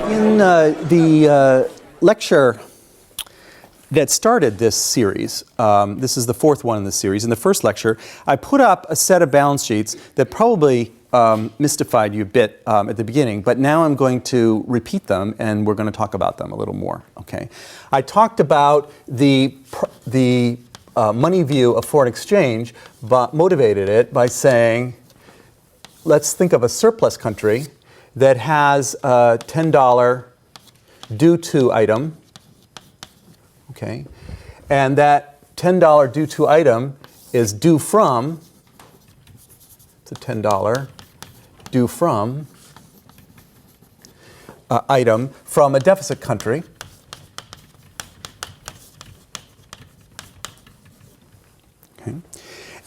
In the lecture that started this series, this is the fourth one in this series. In the first lecture, I put up a set of balance sheets that probably mystified you a bit at the beginning, but now I'm going to repeat them and we're going to talk about them a little more. Okay, I talked about the money view of foreign exchange, but motivated it by saying, let's think of a surplus country that has a $10 due to item, okay, and that $10 due to item is due from, it's a $10 due from item from a deficit country. Okay.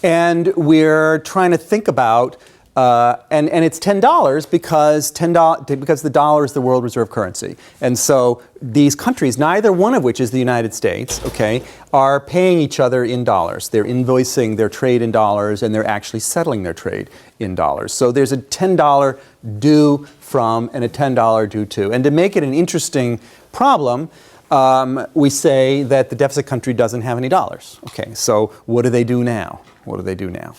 And we're trying to think about, and it's $10 because because the dollar is the world reserve currency. And so these countries, neither one of which is the United States, okay, are paying each other in dollars. They're invoicing their trade in dollars and they're actually settling their trade in dollars. So there's a $10 due from and a $10 due to. And to make it an interesting problem, we say that the deficit country doesn't have any dollars. Okay, so what do they do now? What do they do now?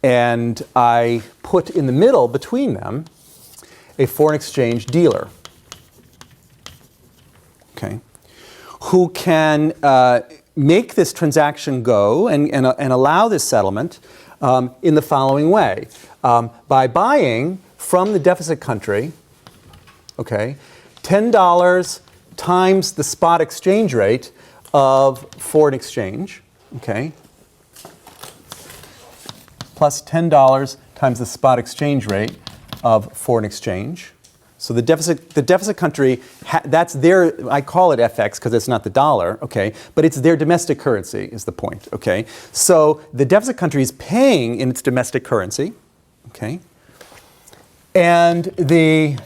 And I put in the middle between them a foreign exchange dealer, okay, who can make this transaction go and allow this settlement in the following way. By buying from the deficit country, okay, $10 times the spot exchange rate of foreign exchange, okay, plus $10 times the spot exchange rate of foreign exchange. So the deficit country, that's their, I call it FX because it's not the dollar, okay, but it's their domestic currency is the point, okay. So the deficit country is paying in its domestic currency, okay, and the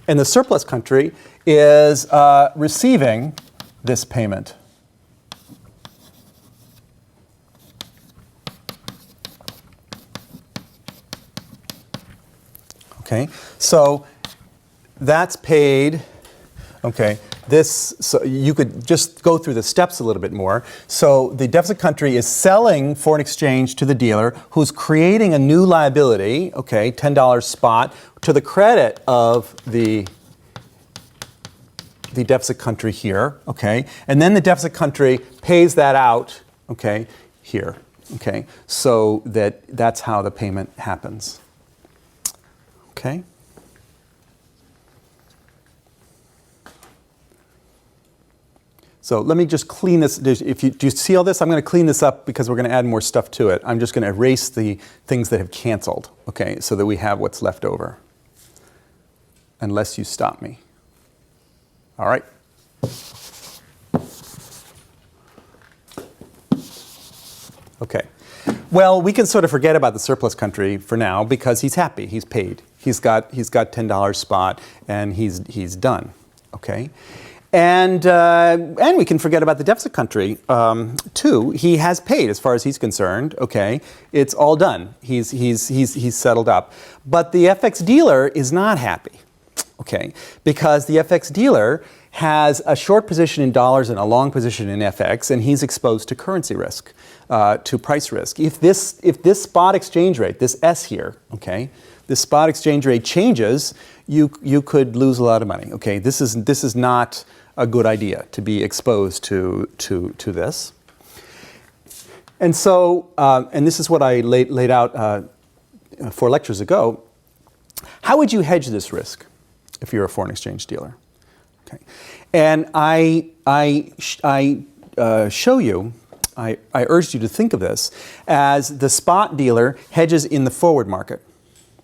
and the surplus country is receiving this payment. Okay, so that's paid. Okay, so you could just go through the steps a little bit more. So the deficit country is selling foreign exchange to the dealer who's creating a new liability, okay, $10 spot, to the credit of the deficit country here, okay, and then the deficit country pays that out, okay, here, okay, so that's how the payment happens, okay. So let me just clean this. Do you see all this? I'm going to clean this up because we're going to add more stuff to it. I'm just going to erase the things that have canceled, okay, so that we have what's left over, unless you stop me. All right. Okay. Well, we can sort of forget about the surplus country for now because he's happy. He's paid. He's got $10 spot and he's done. Okay. And we can forget about the deficit country too. He has paid as far as he's concerned. Okay. It's all done. He's settled up. But the FX dealer is not happy. Okay, because the FX dealer has a short position in dollars and a long position in FX, and he's exposed to currency risk, to price risk. If this spot exchange rate, this S here, okay, this spot exchange rate changes, you could lose a lot of money. Okay, this is not a good idea to be exposed to this. And so, and this is what I laid out 4 lectures ago. How would you hedge this risk if you're a foreign exchange dealer? Okay, and I show you, I urge you to think of this as the spot dealer hedges in the forward market.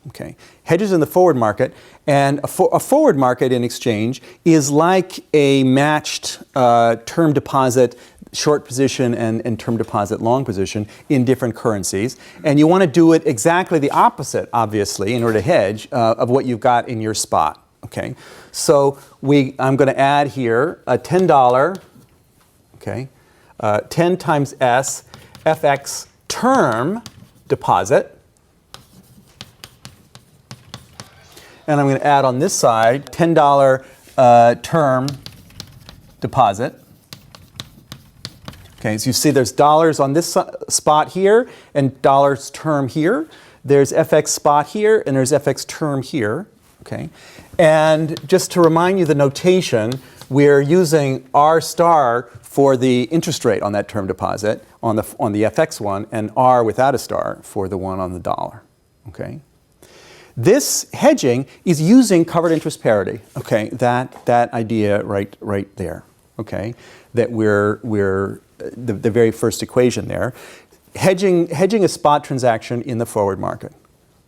Okay, hedges in the forward market, and a forward market in exchange is like a matched term deposit short position and term deposit long position in different currencies. And you want to do it exactly the opposite, obviously, in order to hedge of what you've got in your spot. Okay, so I'm going to add here a $10, okay, 10 times S FX term deposit. And I'm going to add on this side $10 term deposit. Okay, so you see there's dollars on this spot here and dollars term here. There's FX spot here and there's FX term here. Okay, and just to remind you the notation, we're using R star for the interest rate on that term deposit on the FX one, and R without a star for the one on the dollar. Okay. This hedging is using covered interest parity. Okay, that idea right there. Okay, that we're the very first equation there, hedging a spot transaction in the forward market.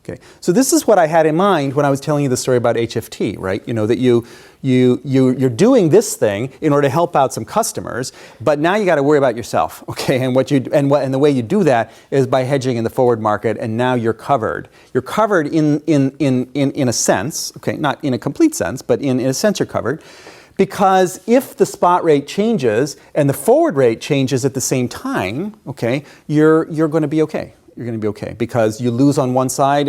Okay, so this is what I had in mind when I was telling you the story about HFT, right? You know that you're doing this thing in order to help out some customers, but now you got to worry about yourself, okay? And the way you do that is by hedging in the forward market, and now you're covered. You're covered in a sense, okay, not in a complete sense, but in a sense you're covered, because if the spot rate changes and the forward rate changes at the same time, okay, you're going to be okay. You're going to be okay because you lose on one side,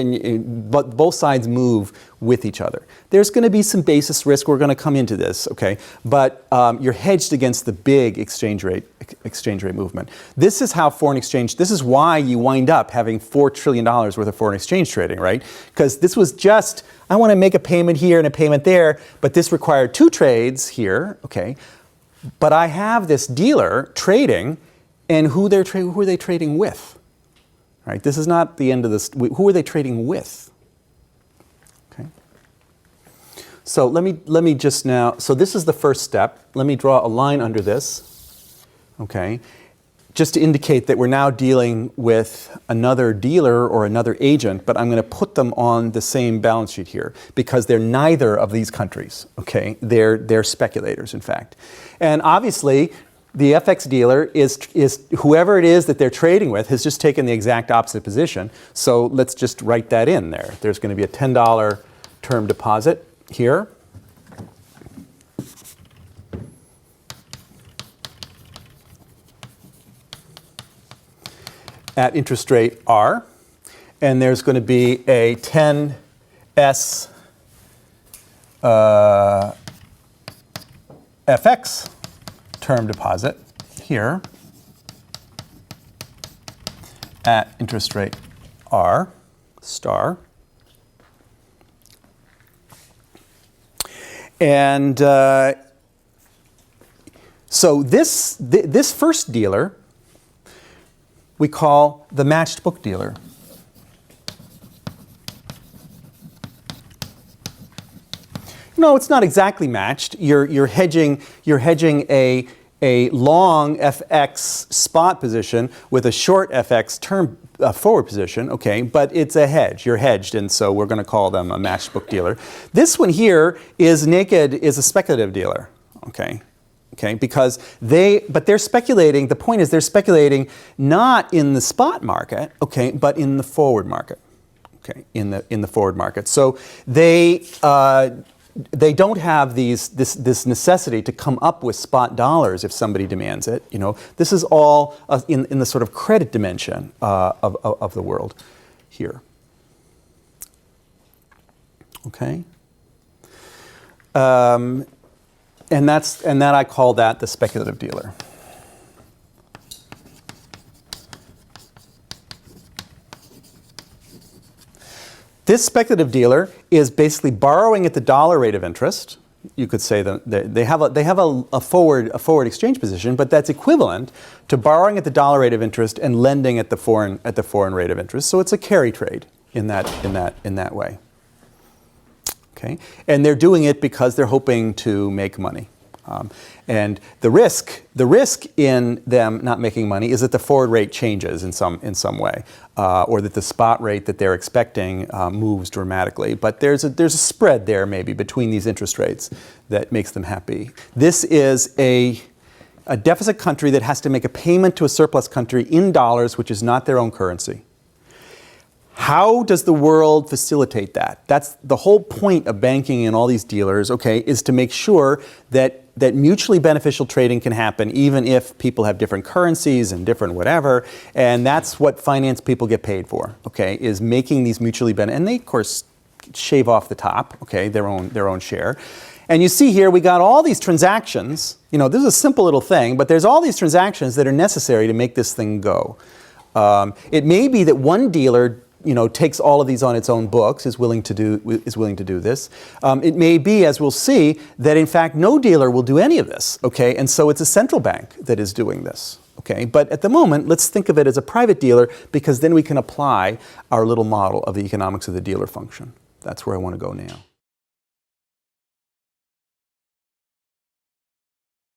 but both sides move with each other. There's going to be some basis risk. We're going to come into this, okay? But you're hedged against the big exchange rate movement. This is how foreign exchange. This is why you wind up having $4 trillion worth of foreign exchange trading, right? Because this was just, I want to make a payment here and a payment there, but this required 2 trades here, okay? But I have this dealer trading, and who are they trading with? Right, this is not the end of this. Who are they trading with? Okay. So let me just now. So this is the first step. Let me draw a line under this. Okay, just to indicate that we're now dealing with another dealer or another agent, but I'm going to put them on the same balance sheet here because they're neither of these countries. Okay, they're speculators, in fact, and obviously. The FX dealer is whoever it is that they're trading with has just taken the exact opposite position. So let's just write that in there. There's going to be a $10 term deposit here. At interest rate R. And there's going to be a 10S FX term deposit here at interest rate R star. And so this first dealer we call the matched book dealer. No, it's not exactly matched. You're hedging a long FX spot position with a short FX term forward position, okay, but it's a hedge. You're hedged, and so we're going to call them a matched book dealer. This one here is a speculative dealer, okay, because they're speculating. The point is they're speculating not in the spot market, okay, but in the forward market, okay, in the forward market. So they don't have this necessity to come up with spot dollars if somebody demands it. You know, this is all in the sort of credit dimension of the world here. Okay, and that I call that the speculative dealer. This speculative dealer is basically borrowing at the dollar rate of interest. You could say that they have a forward exchange position, but that's equivalent to borrowing at the dollar rate of interest and lending at the foreign rate of interest. So it's a carry trade in that way. Okay, and they're doing it because they're hoping to make money. And the risk in them not making money is that the forward rate changes in some way, or that the spot rate that they're expecting moves dramatically. But there's a spread there maybe between these interest rates that makes them happy. This is a deficit country that has to make a payment to a surplus country in dollars, which is not their own currency. How does the world facilitate that? That's the whole point of banking and all these dealers, okay, is to make sure that mutually beneficial trading can happen even if people have different currencies and different whatever, and that's what finance people get paid for, okay, is making these mutually beneficial, and they of course shave off the top, okay, their own share. And you see here we got all these transactions, you know, this is a simple little thing, but there's all these transactions that are necessary to make this thing go. It may be that one dealer, you know, takes all of these on its own books, is willing to do this. It may be, as we'll see, that in fact no dealer will do any of this, okay? And so it's a central bank that is doing this, okay? But at the moment, let's think of it as a private dealer, because then we can apply our little model of the economics of the dealer function. That's where I want to go now.